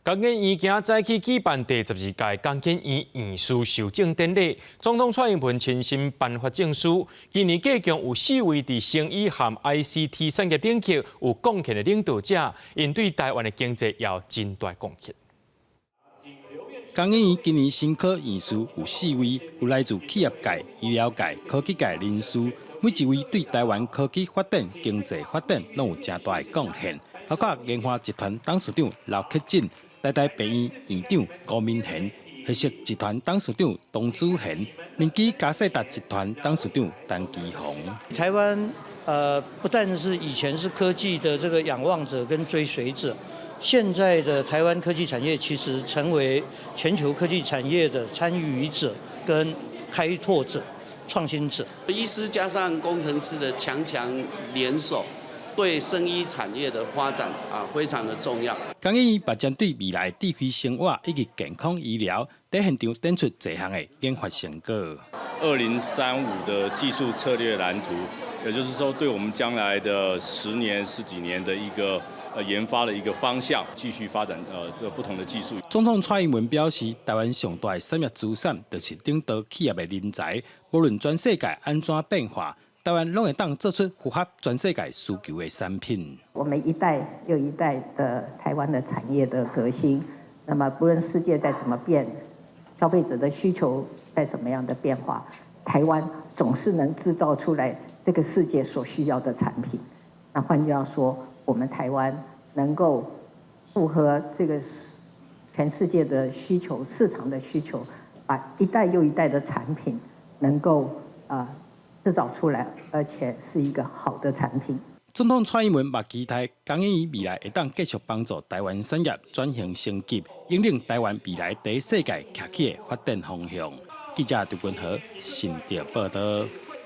江建院今早起举办第12届江建院院士授证典礼，总统蔡英文亲身颁发证书。今年计共有4位伫生医和 ICT 产业领域有贡献的领导者，因对台湾的经济也有真大贡献。江建院今年新科院士有4位，有来自企业界、医疗界、科技界人士，每一位对台湾科技发展、经济发展拢有真大的贡献。包括研华集团董事长刘克进、台大病院院长高敏贤、黑色集团董事长董子贤、明基嘉士达集团董事长陈其宏。台湾不但是以前是科技的这个仰望者跟追随者，现在的台湾科技产业其实成为全球科技产业的参与者跟开拓者、创新者。医师加上工程师的强联手。对生医产业的发展非常的重要。江建院把针对未来地区生活以及健康医疗，在现场点出多项的研发成果。2035的技术策略蓝图，也就是说，对我们将来的10年、10几年的一个研发的一个方向，继续发展这不同的技术。总统蔡英文表示，台湾上大的产业资产就是领导企业的人才，无论全世界安怎变化。台湾拢会当做出符合全世界需求的产品。我们一代又一代的台湾的产业的革新，那么不论世界再怎么变，消费者的需求再怎么样的变化，台湾总是能制造出来这个世界所需要的产品。那换句话说，我们台湾能够符合这个全世界的需求、市场的需求，把一代又一代的产品能够制造出来，而且是一个好的产品。总统蔡英文也期待江建院未来会当继续帮助台湾产业转型升级，引领台湾未来在世界徛起的发展方向。记者杜君和新竹报道。